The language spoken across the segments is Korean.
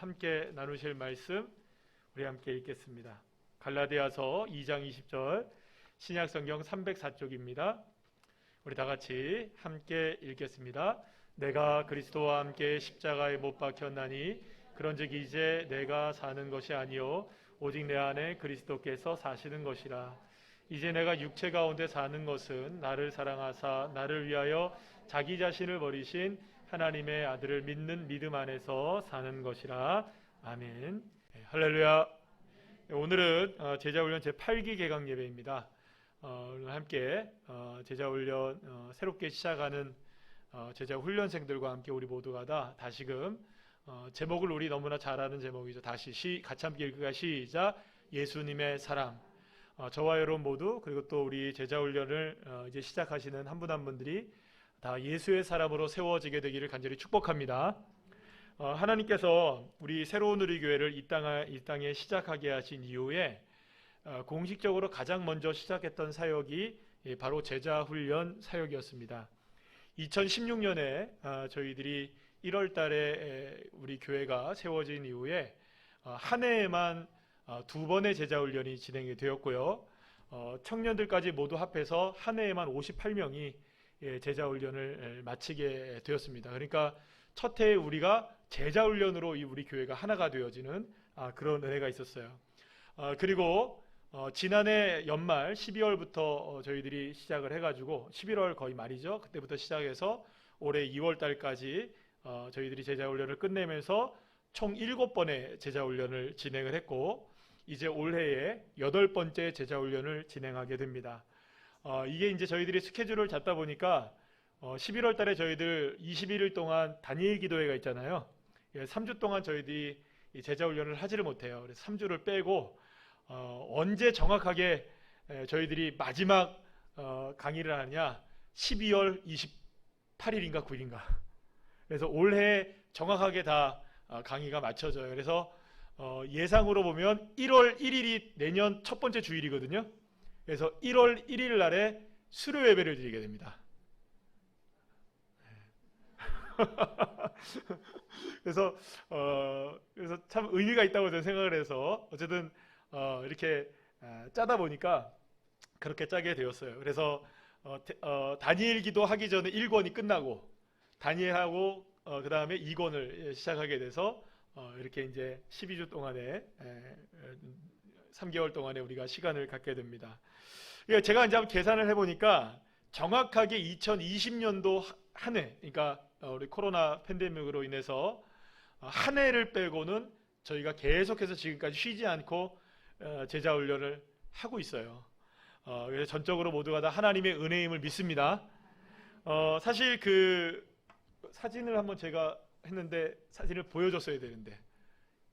함께 나누실 말씀 우리 함께 읽겠습니다. 갈라디아서 2장 20절 신약성경 304쪽입니다. 우리 다 같이 함께 읽겠습니다. 내가 그리스도와 함께 십자가에 못 박혔나니 그런즉 이제 내가 사는 것이 아니요 오직 내 안에 그리스도께서 사시는 것이라. 이제 내가 육체 가운데 사는 것은 나를 사랑하사 나를 위하여 자기 자신을 버리신 하나님의 아들을 믿는 믿음 안에서 사는 것이라. 아멘. 할렐루야. 오늘은 제자훈련 제8기 개강 예배입니다. 오늘 함께 제자훈련 새롭게 시작하는 제자훈련생들과 함께 우리 모두가 다 다시금 제목을 우리 너무나 잘 아는 제목이죠. 다시 같이 함께 읽을까? 시작. 예수님의 사랑. 저와 여러분 모두 그리고 또 우리 제자훈련을 이제 시작하시는 한 분 한 분들이 다 예수의 사람으로 세워지게 되기를 간절히 축복합니다. 하나님께서 우리 새로운 우리교회를 이 땅에 시작하게 하신 이후에 공식적으로 가장 먼저 시작했던 사역이 바로 제자훈련 사역이었습니다. 2016년에 저희들이 1월 달에 우리 교회가 세워진 이후에 한 해에만 2번의 제자훈련이 진행이 되었고요. 청년들까지 모두 합해서 한 해에만 58명이 제자훈련을 마치게 되었습니다. 그러니까 첫 해에 우리가 제자훈련으로 우리 교회가 하나가 되어지는 그런 은혜가 있었어요. 그리고 지난해 연말 12월부터 저희들이 시작을 해가지고 11월 거의 말이죠. 그때부터 시작해서 올해 2월 달까지 저희들이 제자훈련을 끝내면서 총 7번의 제자훈련을 진행을 했고 이제 올해에 8번째 제자훈련을 진행하게 됩니다. 이게 이제 저희들이 스케줄을 잡다 보니까 11월 달에 저희들 21일 동안 다니엘 기도회가 있잖아요. 3주 동안 저희들이 제자훈련을 하지를 못해요. 그래서 3주를 빼고 언제 정확하게 저희들이 마지막 강의를 하느냐 12월 28일인가 9일인가. 그래서 올해 정확하게 다 강의가 맞춰져요. 그래서 예상으로 보면 1월 1일이 내년 첫 번째 주일이거든요. 그래서 1월 1일 날에 수료 예배를 드리게 됩니다. 그래서 참 의미가 있다고 저는 생각을 해서 어쨌든 이렇게 짜다 보니까 그렇게 짜게 되었어요. 그래서 다니엘 기도 하기 전에 1권이 끝나고 다니엘하고 그 다음에 2권을 시작하게 돼서 이렇게 이제 12주 동안에 3개월 동안에 우리가 시간을 갖게 됩니다. 제가 이제 한번 계산을 해보니까 정확하게 2020년도 한 해, 그러니까 우리 코로나 팬데믹으로 인해서 한 해를 빼고는 저희가 계속해서 지금까지 쉬지 않고 제자훈련을 하고 있어요. 그래서 전적으로 모두가 다 하나님의 은혜임을 믿습니다. 사실 그 사진을 한번 제가 했는데 사진을 보여줬어야 되는데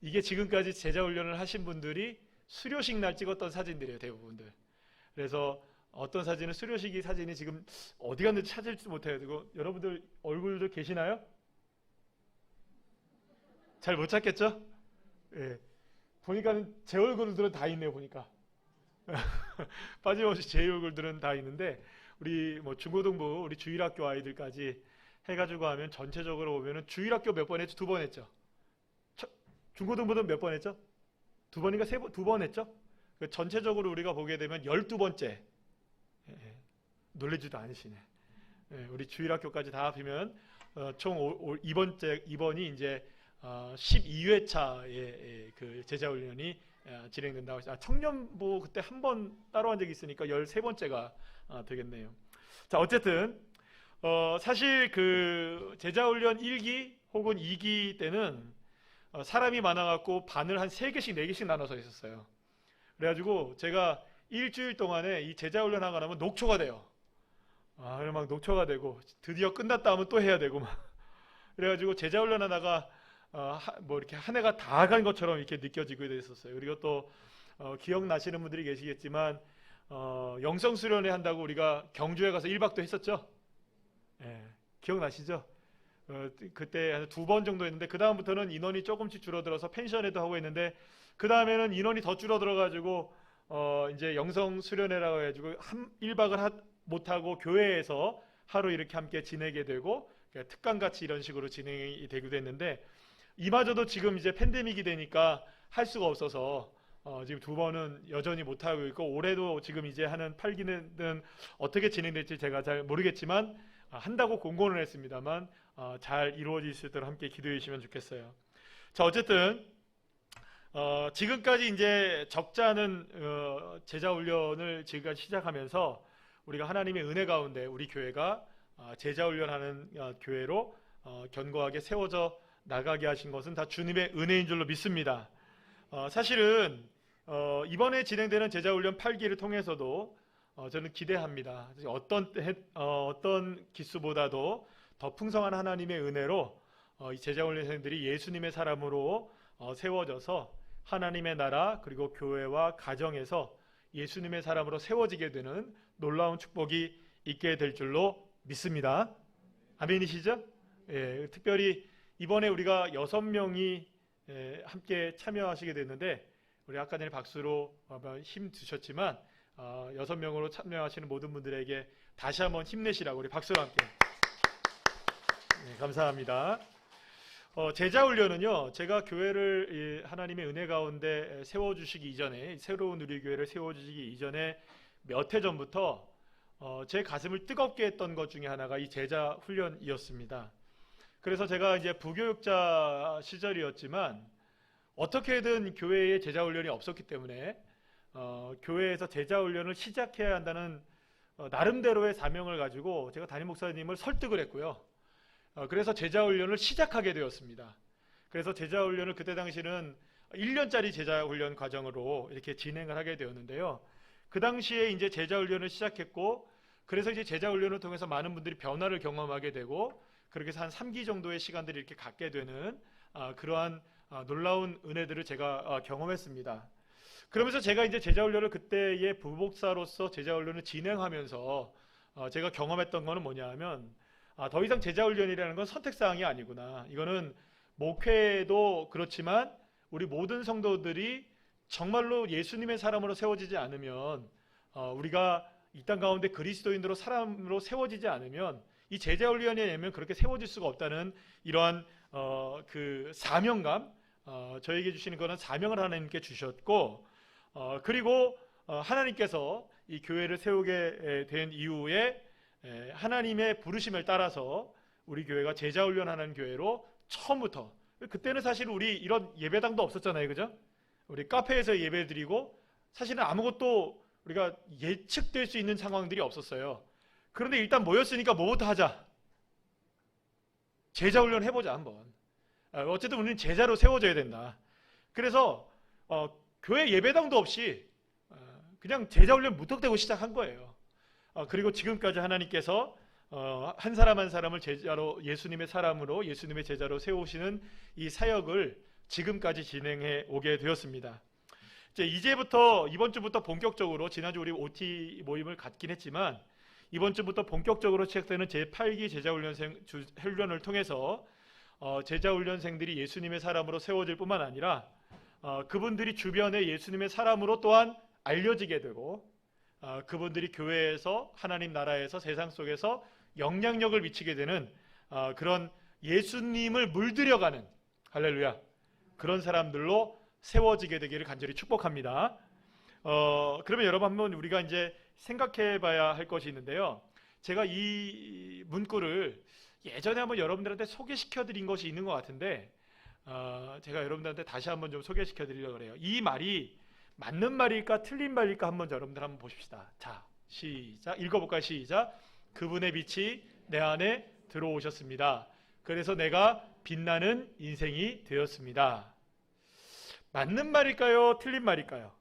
이게 지금까지 제자훈련을 하신 분들이 수료식 날 찍었던 사진들이에요. 대부분들. 그래서 어떤 사진은 수료식이 사진이 지금 어디 갔는지 찾을지 못해요. 여러분들 얼굴도 계시나요? 잘 못 찾겠죠? 예. 보니까 제 얼굴들은 다 있네요. 보니까 빠짐없이 제 얼굴들은 다 있는데 우리 뭐 중고등부 우리 주일학교 아이들까지 해가지고 하면 전체적으로 보면은 주일학교 몇 번 했죠? 2번 했죠. 중고등부는 몇 번 했죠? 2번인가 2번 했죠? 전체적으로 우리가 보게 되면 12번째. 놀래지도 않으시네. 우리 주일학교까지 다 합치면 총 이번이 이제 12회차의 그 제자훈련이 진행된다고 했어요. 청년부 그때 한 번 따로 한 적이 있으니까 13번째가 되겠네요. 자, 어쨌든 사실 그 제자훈련 1기 혹은 2기 때는 사람이 많아갖고 반을 한 3개씩 4개씩 나눠서 있었어요. 그래가지고 제가 일주일 동안에 이 제자훈련 하고 나면 녹초가 돼요. 그래 막 녹초가 되고 드디어 끝났다 하면 또 해야 되고 막 그래가지고 제자훈련 하다가 뭐 이렇게 한 해가 다 간 것처럼 이렇게 느껴지고 있었어요. 그리고 또 기억나시는 분들이 계시겠지만 영성 수련회 한다고 우리가 경주에 가서 1박도 했었죠. 기억나시죠? 그때 한 2번 정도 했는데 그 다음부터는 인원이 조금씩 줄어들어서 펜션에도 하고 했는데 그 다음에는 인원이 더 줄어들어가지고 이제 영성 수련회라고 해가지고 1박을 못하고 교회에서 하루 이렇게 함께 지내게 되고 특강같이 이런 식으로 진행이 되기도 했는데 이마저도 지금 이제 팬데믹이 되니까 할 수가 없어서 지금 두 번은 여전히 못 하고 있고, 올해도 지금 이제 하는 8기는 어떻게 진행될지 제가 잘 모르겠지만 한다고 공고는 했습니다만 잘 이루어질 수 있도록 함께 기도해 주시면 좋겠어요. 자, 어쨌든 지금까지 이제 적지 않은 제자 훈련을 지금까지 시작하면서 우리가 하나님의 은혜 가운데 우리 교회가 제자 훈련하는 교회로 견고하게 세워져 나가게 하신 것은 다 주님의 은혜인 줄로 믿습니다. 사실은 이번에 진행되는 제자훈련 8기를 통해서도 저는 기대합니다. 어떤 기수보다도 더 풍성한 하나님의 은혜로 이 제자훈련생들이 예수님의 사람으로 세워져서 하나님의 나라 그리고 교회와 가정에서 예수님의 사람으로 세워지게 되는 놀라운 축복이 있게 될 줄로 믿습니다. 아멘이시죠? 예, 특별히 이번에 우리가 6명이 함께 참여하시게 됐는데, 우리 아까 전에 박수로 힘 주셨지만 6명으로 참여하시는 모든 분들에게 다시 한번 힘내시라고 우리 박수로 함께 감사합니다. 제자훈련은요, 제가 교회를 하나님의 은혜 가운데 세워주시기 이전에, 새로운 우리 교회를 세워주시기 이전에 몇 해 전부터 제 가슴을 뜨겁게 했던 것 중에 하나가 이 제자훈련이었습니다. 그래서 제가 이제 부교육자 시절이었지만 어떻게든 교회에 제자훈련이 없었기 때문에 교회에서 제자훈련을 시작해야 한다는 나름대로의 사명을 가지고 제가 담임 목사님을 설득을 했고요. 그래서 제자훈련을 시작하게 되었습니다. 그래서 제자훈련을 그때 당시는 1년짜리 제자훈련 과정으로 이렇게 진행을 하게 되었는데요. 그 당시에 이제 제자훈련을 시작했고, 그래서 이제 제자훈련을 통해서 많은 분들이 변화를 경험하게 되고, 그렇게 해서 한 3기 정도의 시간들을 이렇게 갖게 되는 그러한 놀라운 은혜들을 제가 경험했습니다. 그러면서 제가 이제 제자훈련을 그때의 부목사로서 제자훈련을 진행하면서 제가 경험했던 거는 뭐냐 하면, 더 이상 제자훈련이라는 건 선택사항이 아니구나. 이거는 목회도 그렇지만 우리 모든 성도들이 정말로 예수님의 사람으로 세워지지 않으면, 우리가 이 땅 가운데 그리스도인으로 사람으로 세워지지 않으면 이 제자훈련에 되면 그렇게 세워질 수가 없다는 이러한 그 사명감, 저에게 주시는 것은 사명을 하나님께 주셨고, 그리고 하나님께서 이 교회를 세우게 된 이후에 하나님의 부르심을 따라서 우리 교회가 제자훈련하는 교회로 처음부터, 그때는 사실 우리 이런 예배당도 없었잖아요, 그죠? 우리 카페에서 예배드리고 사실은 아무것도 우리가 예측될 수 있는 상황들이 없었어요. 그런데 일단 모였으니까 뭐부터 하자. 제자훈련 해보자 한번. 어쨌든 우리는 제자로 세워져야 된다. 그래서 교회 예배당도 없이 그냥 제자훈련 무턱대고 시작한 거예요. 그리고 지금까지 하나님께서 한 사람 한 사람을 제자로, 예수님의 사람으로, 예수님의 제자로 세우시는 이 사역을 지금까지 진행해 오게 되었습니다. 이제부터 이번 주부터 본격적으로, 지난주 우리 OT 모임을 갖긴 했지만 이번 주부터 본격적으로 시작되는 제8기 제자훈련을 통해서 제자훈련생들이 예수님의 사람으로 세워질 뿐만 아니라 그분들이 주변에 예수님의 사람으로 또한 알려지게 되고, 그분들이 교회에서, 하나님 나라에서, 세상 속에서 영향력을 미치게 되는 그런 예수님을 물들여가는, 할렐루야, 그런 사람들로 세워지게 되기를 간절히 축복합니다. 그러면 여러분 한번 우리가 이제 생각해 봐야 할 것이 있는데요. 제가 이 문구를 예전에 한번 여러분들한테 소개시켜 드린 것이 있는 것 같은데, 제가 여러분들한테 다시 한번 좀 소개시켜 드리려고 해요. 이 말이 맞는 말일까 틀린 말일까 한번 여러분들 한번 보십시다. 자, 시작. 읽어볼까요? 시작. 그분의 빛이 내 안에 들어오셨습니다. 그래서 내가 빛나는 인생이 되었습니다. 맞는 말일까요? 틀린 말일까요?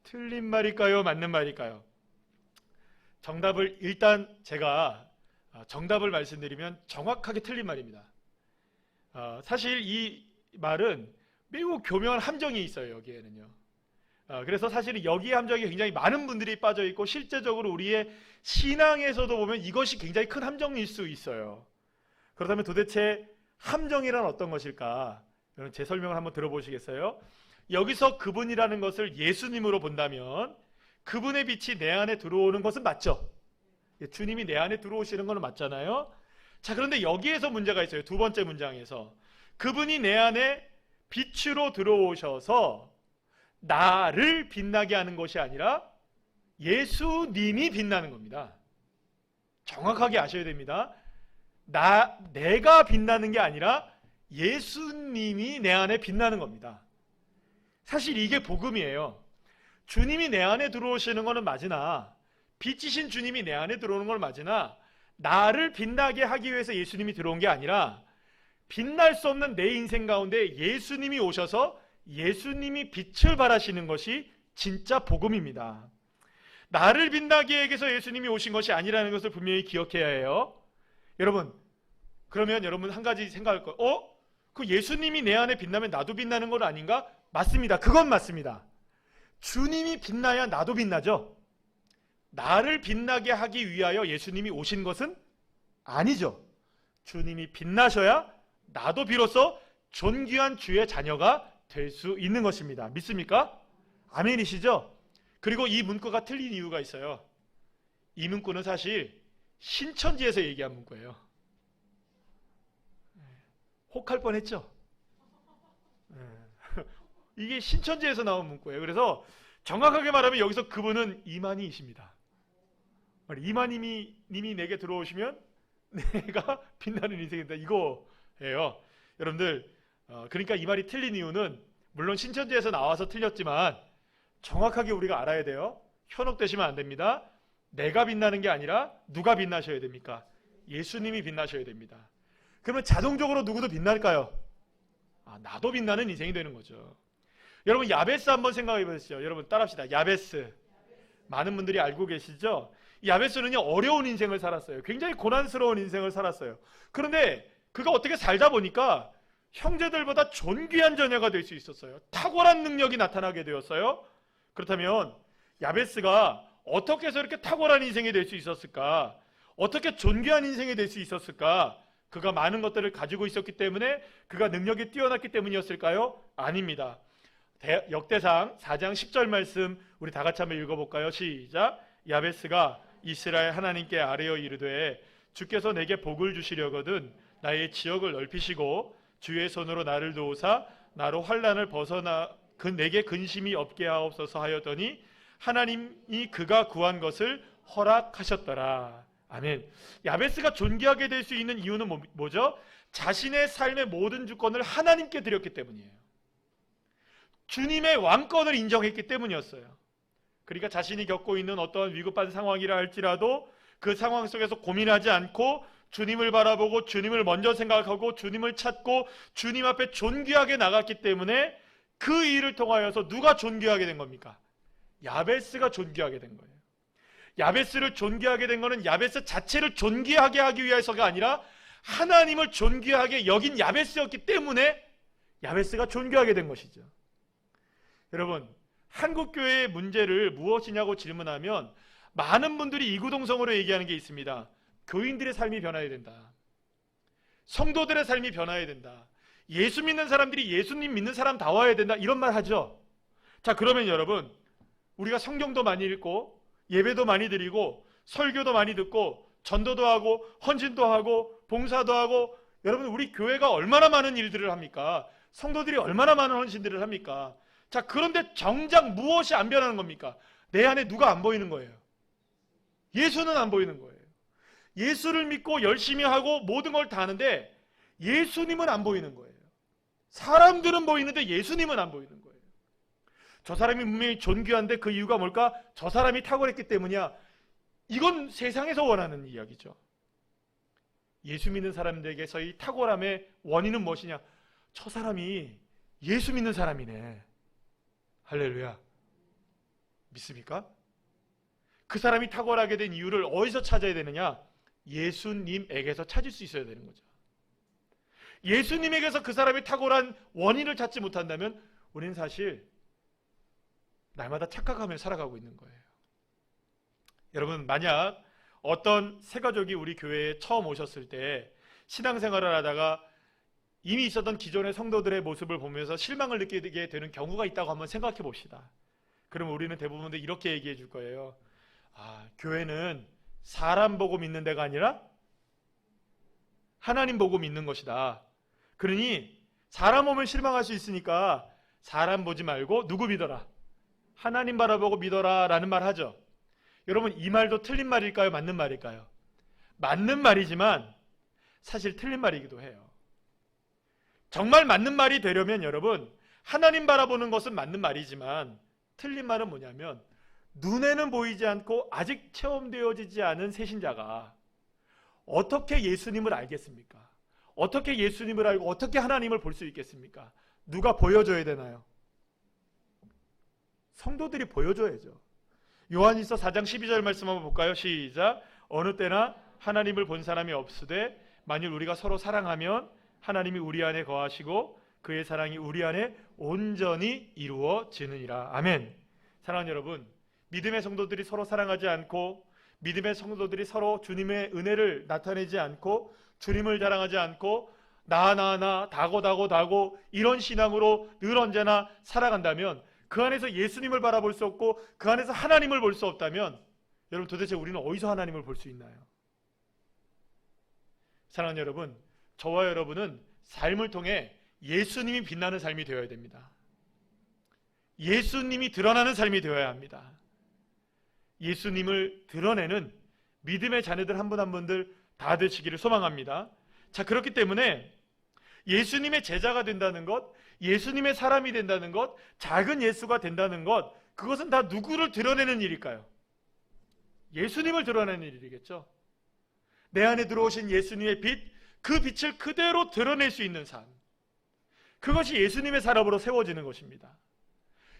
틀린 말일까요? 맞는 말일까요? 정답을 일단 제가 정답을 말씀드리면 정확하게 틀린 말입니다. 사실 이 말은 매우 교묘한 함정이 있어요. 여기에는요. 그래서 사실은 여기에 함정이 굉장히 많은 분들이 빠져 있고, 실제적으로 우리의 신앙에서도 보면 이것이 굉장히 큰 함정일 수 있어요. 그렇다면 도대체 함정이란 어떤 것일까? 여러분 제 설명을 한번 들어보시겠어요? 여기서 그분이라는 것을 예수님으로 본다면 그분의 빛이 내 안에 들어오는 것은 맞죠? 주님이 내 안에 들어오시는 건 맞잖아요. 자, 그런데 여기에서 문제가 있어요. 두 번째 문장에서 그분이 내 안에 빛으로 들어오셔서 나를 빛나게 하는 것이 아니라 예수님이 빛나는 겁니다. 정확하게 아셔야 됩니다. 내가 빛나는 게 아니라 예수님이 내 안에 빛나는 겁니다. 사실 이게 복음이에요. 주님이 내 안에 들어오시는 것은 맞으나, 빛이신 주님이 내 안에 들어오는 건 맞으나, 나를 빛나게 하기 위해서 예수님이 들어온 게 아니라 빛날 수 없는 내 인생 가운데 예수님이 오셔서 예수님이 빛을 발하시는 것이 진짜 복음입니다. 나를 빛나게 하기 위해서 예수님이 오신 것이 아니라는 것을 분명히 기억해야 해요. 여러분, 그러면 여러분 한 가지 생각할 거예요. 그 예수님이 내 안에 빛나면 나도 빛나는 건 아닌가? 맞습니다. 그건 맞습니다. 주님이 빛나야 나도 빛나죠. 나를 빛나게 하기 위하여 예수님이 오신 것은 아니죠. 주님이 빛나셔야 나도 비로소 존귀한 주의 자녀가 될 수 있는 것입니다. 믿습니까? 아멘이시죠? 그리고 이 문구가 틀린 이유가 있어요. 이 문구는 사실 신천지에서 얘기한 문구예요. 혹할 뻔했죠? 이게 신천지에서 나온 문구예요. 그래서 정확하게 말하면 여기서 그분은 이만희이십니다. 이만희님이 내게 들어오시면 내가 빛나는 인생이다, 이거예요. 여러분들, 그러니까 이 말이 틀린 이유는 물론 신천지에서 나와서 틀렸지만 정확하게 우리가 알아야 돼요. 현혹되시면 안 됩니다. 내가 빛나는 게 아니라 누가 빛나셔야 됩니까? 예수님이 빛나셔야 됩니다. 그러면 자동적으로 누구도 빛날까요? 나도 빛나는 인생이 되는 거죠. 여러분, 야베스 한번 생각해 보시죠. 여러분 따라합시다. 야베스. 많은 분들이 알고 계시죠? 야베스는요, 어려운 인생을 살았어요. 굉장히 고난스러운 인생을 살았어요. 그런데 그가 어떻게 살다 보니까 형제들보다 존귀한 자녀가 될 수 있었어요. 탁월한 능력이 나타나게 되었어요. 그렇다면 야베스가 어떻게 해서 이렇게 탁월한 인생이 될 수 있었을까? 어떻게 존귀한 인생이 될 수 있었을까? 그가 많은 것들을 가지고 있었기 때문에, 그가 능력이 뛰어났기 때문이었을까요? 아닙니다. 역대상 4장 10절 말씀 우리 다 같이 한번 읽어볼까요? 시작. 야베스가 이스라엘 하나님께 아뢰어 이르되 주께서 내게 복을 주시려거든 나의 지역을 넓히시고 주의 손으로 나를 도우사 나로 환난을 벗어나 내게 근심이 없게 하옵소서 하였더니 하나님이 그가 구한 것을 허락하셨더라. 아멘. 야베스가 존귀하게 될 수 있는 이유는 뭐죠? 자신의 삶의 모든 주권을 하나님께 드렸기 때문이에요. 주님의 왕권을 인정했기 때문이었어요. 그러니까 자신이 겪고 있는 어떤 위급한 상황이라 할지라도 그 상황 속에서 고민하지 않고 주님을 바라보고 주님을 먼저 생각하고 주님을 찾고 주님 앞에 존귀하게 나갔기 때문에 그 일을 통하여서 누가 존귀하게 된 겁니까? 야베스가 존귀하게 된 거예요. 야베스를 존귀하게 된 것은 야베스 자체를 존귀하게 하기 위해서가 아니라 하나님을 존귀하게 여긴 야베스였기 때문에 야베스가 존귀하게 된 것이죠. 여러분, 한국교회의 문제를 무엇이냐고 질문하면 많은 분들이 이구동성으로 얘기하는 게 있습니다. 교인들의 삶이 변화해야 된다. 성도들의 삶이 변화해야 된다. 예수 믿는 사람들이 예수님 믿는 사람다워야 된다. 이런 말 하죠. 자, 그러면 여러분, 우리가 성경도 많이 읽고 예배도 많이 드리고 설교도 많이 듣고 전도도 하고 헌신도 하고 봉사도 하고, 여러분 우리 교회가 얼마나 많은 일들을 합니까? 성도들이 얼마나 많은 헌신들을 합니까? 자, 그런데 정작 무엇이 안 변하는 겁니까? 내 안에 누가 안 보이는 거예요? 예수는 안 보이는 거예요. 예수를 믿고 열심히 하고 모든 걸 다 하는데 예수님은 안 보이는 거예요. 사람들은 보이는데 예수님은 안 보이는 거예요. 저 사람이 분명히 존귀한데 그 이유가 뭘까? 저 사람이 탁월했기 때문이야. 이건 세상에서 원하는 이야기죠. 예수 믿는 사람들에게서의 탁월함의 원인은 무엇이냐? 저 사람이 예수 믿는 사람이네. 할렐루야. 믿습니까? 그 사람이 탁월하게 된 이유를 어디서 찾아야 되느냐? 예수님에게서 찾을 수 있어야 되는 거죠. 예수님에게서 그 사람이 탁월한 원인을 찾지 못한다면 우리는 사실 날마다 착각하며 살아가고 있는 거예요. 여러분, 만약 어떤 새가족이 우리 교회에 처음 오셨을 때 신앙생활을 하다가 이미 있었던 기존의 성도들의 모습을 보면서 실망을 느끼게 되는 경우가 있다고 한번 생각해 봅시다. 그럼 우리는 대부분 이렇게 얘기해 줄 거예요. 교회는 사람 보고 믿는 데가 아니라 하나님 보고 믿는 것이다. 그러니 사람 보면 실망할 수 있으니까 사람 보지 말고 누구 믿어라? 하나님 바라보고 믿어라 라는 말 하죠. 여러분, 이 말도 틀린 말일까요? 맞는 말일까요? 맞는 말이지만 사실 틀린 말이기도 해요. 정말 맞는 말이 되려면 여러분, 하나님 바라보는 것은 맞는 말이지만 틀린 말은 뭐냐면, 눈에는 보이지 않고 아직 체험되어지지 않은 새신자가 어떻게 예수님을 알겠습니까? 어떻게 예수님을 알고 어떻게 하나님을 볼 수 있겠습니까? 누가 보여줘야 되나요? 성도들이 보여줘야죠. 요한일서 4장 12절 말씀 한번 볼까요? 시작. 어느 때나 하나님을 본 사람이 없으되 만일 우리가 서로 사랑하면 하나님이 우리 안에 거하시고 그의 사랑이 우리 안에 온전히 이루어지느니라. 아멘. 사랑하는 여러분, 믿음의 성도들이 서로 사랑하지 않고, 믿음의 성도들이 서로 주님의 은혜를 나타내지 않고, 주님을 자랑하지 않고 나 다고 이런 신앙으로 늘 언제나 살아간다면, 그 안에서 예수님을 바라볼 수 없고 그 안에서 하나님을 볼 수 없다면, 여러분, 도대체 우리는 어디서 하나님을 볼 수 있나요? 사랑하는 여러분, 저와 여러분은 삶을 통해 예수님이 빛나는 삶이 되어야 됩니다. 예수님이 드러나는 삶이 되어야 합니다. 예수님을 드러내는 믿음의 자녀들 한 분 한 분들 다 되시기를 소망합니다. 자, 그렇기 때문에 예수님의 제자가 된다는 것, 예수님의 사람이 된다는 것, 작은 예수가 된다는 것, 그것은 다 누구를 드러내는 일일까요? 예수님을 드러내는 일이겠죠. 내 안에 들어오신 예수님의 빛, 그 빛을 그대로 드러낼 수 있는 삶, 그것이 예수님의 사람으로 세워지는 것입니다.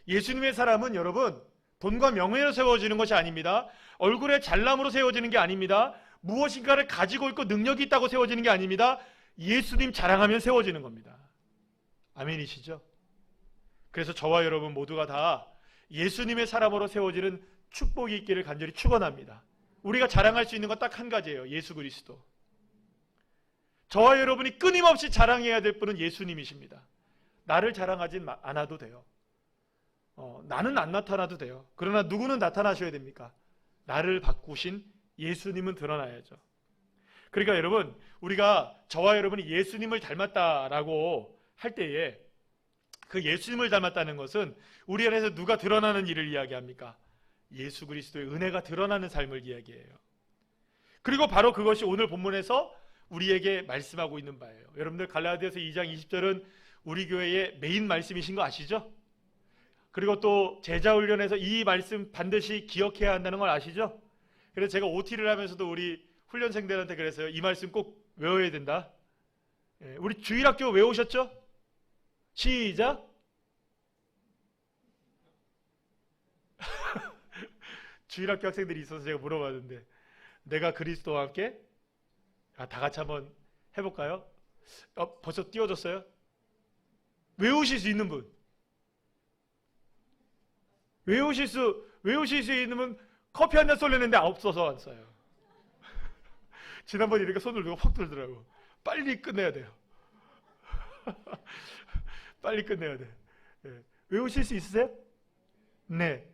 예수님의 사람은 여러분, 돈과 명예로 세워지는 것이 아닙니다. 얼굴의 잘남으로 세워지는 게 아닙니다. 무엇인가를 가지고 있고 능력이 있다고 세워지는 게 아닙니다. 예수님 자랑하면 세워지는 겁니다. 아멘이시죠? 그래서 저와 여러분 모두가 다 예수님의 사람으로 세워지는 축복이 있기를 간절히 축원합니다. 우리가 자랑할 수 있는 건 딱 한 가지예요. 예수 그리스도. 저와 여러분이 끊임없이 자랑해야 될 분은 예수님이십니다. 나를 자랑하진 않아도 돼요. 나는 안 나타나도 돼요. 그러나 누구는 나타나셔야 됩니까? 나를 바꾸신 예수님은 드러나야죠. 그러니까 여러분, 우리가 저와 여러분이 예수님을 닮았다라고 할 때에 그 예수님을 닮았다는 것은 우리 안에서 누가 드러나는 일을 이야기합니까? 예수 그리스도의 은혜가 드러나는 삶을 이야기해요. 그리고 바로 그것이 오늘 본문에서 우리에게 말씀하고 있는 바예요. 여러분들 갈라디아서 2장 20절은 우리 교회의 메인 말씀이신 거 아시죠? 그리고 또 제자훈련에서 이 말씀 반드시 기억해야 한다는 걸 아시죠? 그래서 제가 OT를 하면서도 우리 훈련생들한테 그랬어요. 이 말씀 꼭 외워야 된다. 우리 주일학교 외우셨죠? 시작. 주일학교 학생들이 있어서 제가 물어봤는데, 내가 그리스도와 함께, 다 같이 한번 해볼까요? 벌써 띄워졌어요? 외우실 수 있는 분, 외우실 수 있는 분 커피 한 잔 쏠려는데 없어서 안 써요. 지난번에 이렇게 손을 들고 확 들더라고. 빨리 끝내야 돼요. 빨리 끝내야 돼. 외우실 수 있으세요? 네.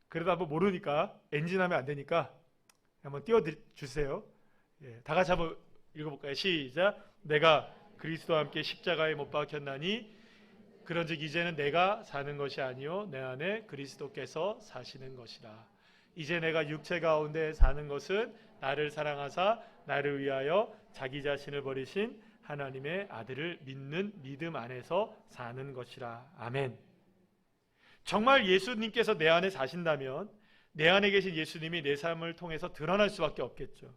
그래도 한번 모르니까, 엔진하면 안 되니까 한번 띄워주세요. 다 같이 한번 읽어볼까요? 시작. 내가 그리스도와 함께 십자가에 못 박혔나니 그런즉 이제는 내가 사는 것이 아니요 내 안에 그리스도께서 사시는 것이라. 이제 내가 육체 가운데 사는 것은 나를 사랑하사 나를 위하여 자기 자신을 버리신 하나님의 아들을 믿는 믿음 안에서 사는 것이라. 아멘. 정말 예수님께서 내 안에 사신다면 내 안에 계신 예수님이 내 삶을 통해서 드러날 수밖에 없겠죠.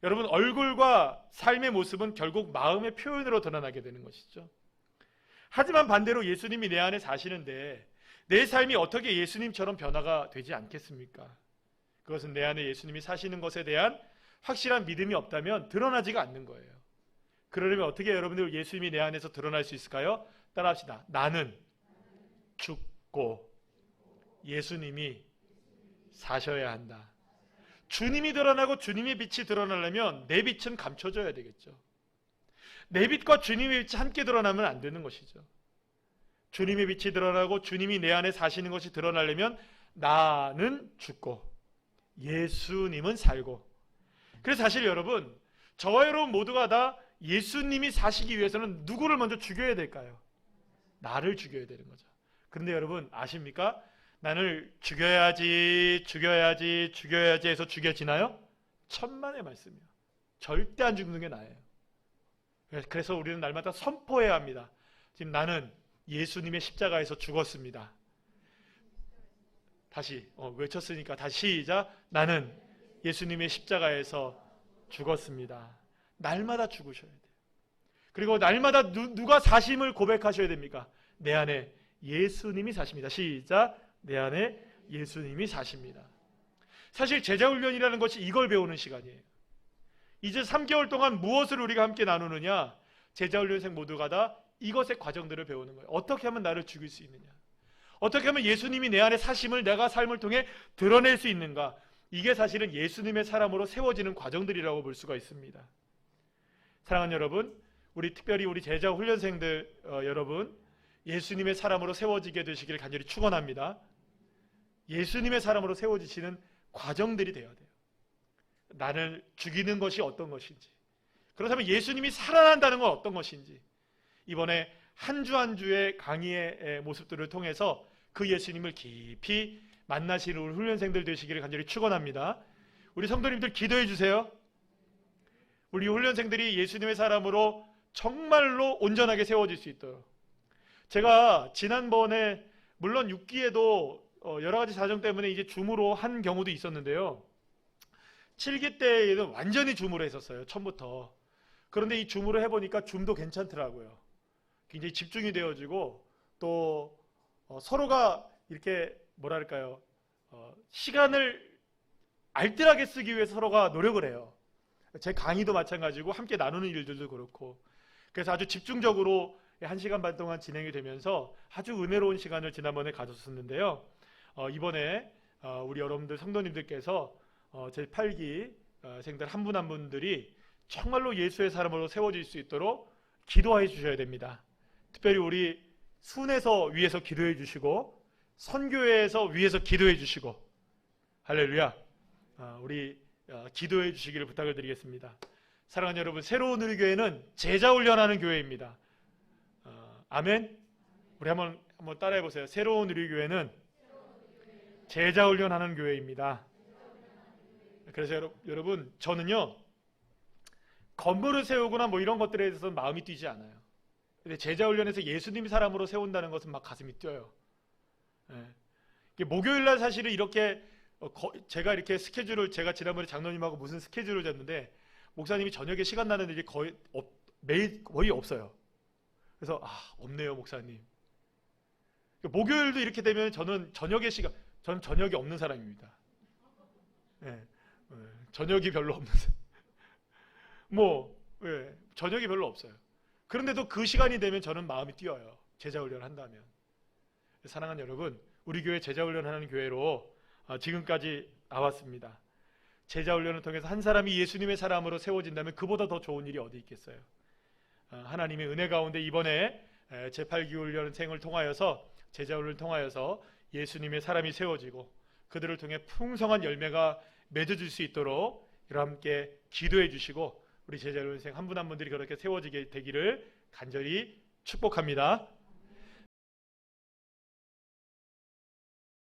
여러분, 얼굴과 삶의 모습은 결국 마음의 표현으로 드러나게 되는 것이죠. 하지만 반대로 예수님이 내 안에 사시는데 내 삶이 어떻게 예수님처럼 변화가 되지 않겠습니까? 그것은 내 안에 예수님이 사시는 것에 대한 확실한 믿음이 없다면 드러나지가 않는 거예요. 그러려면 어떻게 여러분들 예수님이 내 안에서 드러날 수 있을까요? 따라합시다. 나는 죽고 예수님이 사셔야 한다. 주님이 드러나고 주님의 빛이 드러나려면 내 빛은 감춰져야 되겠죠. 내 빛과 주님의 빛이 함께 드러나면 안 되는 것이죠. 주님의 빛이 드러나고 주님이 내 안에 사시는 것이 드러나려면 나는 죽고 예수님은 살고. 그래서 사실 여러분, 저와 여러분 모두가 다 예수님이 사시기 위해서는 누구를 먼저 죽여야 될까요? 나를 죽여야 되는 거죠. 그런데 여러분 아십니까? 나를 죽여야지 해서 죽여지나요? 천만의 말씀이요. 절대 안 죽는 게 나예요. 그래서 우리는 날마다 선포해야 합니다. 지금 나는 예수님의 십자가에서 죽었습니다. 다시 외쳤으니까 다시 시작. 나는 예수님의 십자가에서 죽었습니다. 날마다 죽으셔야 돼요. 그리고 날마다 누가 사심을 고백하셔야 됩니까? 내 안에 예수님이 사십니다. 시작. 내 안에 예수님이 사십니다. 사실 제자훈련이라는 것이 이걸 배우는 시간이에요. 이제 3개월 동안 무엇을 우리가 함께 나누느냐? 제자훈련생 모두가 다 이것의 과정들을 배우는 거예요. 어떻게 하면 나를 죽일 수 있느냐? 어떻게 하면 예수님이 내 안에 사심을 내가 삶을 통해 드러낼 수 있는가? 이게 사실은 예수님의 사람으로 세워지는 과정들이라고 볼 수가 있습니다. 사랑하는 여러분, 특별히 우리 제자훈련생들 여러분, 예수님의 사람으로 세워지게 되시기를 간절히 축원합니다. 예수님의 사람으로 세워지시는 과정들이 되어야 돼요. 나를 죽이는 것이 어떤 것인지, 그렇다면 예수님이 살아난다는 건 어떤 것인지, 이번에 한 주 한 주의 강의의 모습들을 통해서 그 예수님을 깊이 만나시는 우리 훈련생들 되시기를 간절히 축원합니다. 우리 성도님들 기도해 주세요. 우리 훈련생들이 예수님의 사람으로 정말로 온전하게 세워질 수 있도록. 제가 지난번에 물론 6기에도 여러 가지 사정 때문에 이제 줌으로 한 경우도 있었는데요. 7기 때에는 완전히 줌으로 했었어요. 처음부터. 그런데 이 줌으로 해보니까 줌도 괜찮더라고요. 굉장히 집중이 되어지고 또 서로가 이렇게 뭐랄까요, 시간을 알뜰하게 쓰기 위해서 서로가 노력을 해요. 제 강의도 마찬가지고 함께 나누는 일들도 그렇고, 그래서 아주 집중적으로 1시간 반 동안 진행이 되면서 아주 은혜로운 시간을 지난번에 가졌었는데요. 이번에 우리 여러분들 성도님들께서 제 8기 생들 한 분 한 분들이 정말로 예수의 사람으로 세워질 수 있도록 기도해 주셔야 됩니다. 특별히 우리 순에서 위에서 기도해 주시고, 선교회에서 위에서 기도해 주시고, 할렐루야, 우리 기도해 주시기를 부탁을 드리겠습니다. 사랑하는 여러분, 새로운 우리 교회는 제자훈련하는 교회입니다. 아멘. 우리 한번 따라해 보세요. 새로운 우리 교회는 제자훈련하는 교회입니다. 그래서 여러분, 저는요 건물을 세우거나 뭐 이런 것들에 대해서는 마음이 뛰지 않아요. 근데 제자훈련에서 예수님 사람으로 세운다는 것은 막 가슴이 뛰어요. 목요일날 사실은 이렇게 제가 이렇게 스케줄을, 제가 지난번에 장로님하고 무슨 스케줄을 잤는데 목사님이 저녁에 시간 나는 일이 매일 거의 없어요. 그래서 없네요 목사님. 목요일도 이렇게 되면 저는 저녁에 저는 저녁이 없는 사람입니다. 저녁이 별로 없는 사람. 저녁이 별로 없어요. 그런데도 그 시간이 되면 저는 마음이 뛰어요. 제자훈련을 한다면. 사랑하는 여러분, 우리 교회 제자훈련하는 교회로 지금까지 나왔습니다. 제자훈련을 통해서 한 사람이 예수님의 사람으로 세워진다면 그보다 더 좋은 일이 어디 있겠어요. 하나님의 은혜 가운데 이번에 제8기 훈련생을 통하여서, 제자훈련을 통하여서 예수님의 사람이 세워지고 그들을 통해 풍성한 열매가 맺어질 수 있도록 여러분 함께 기도해 주시고, 우리 제자훈련생 한 분 한 분들이 그렇게 세워지게 되기를 간절히 축복합니다.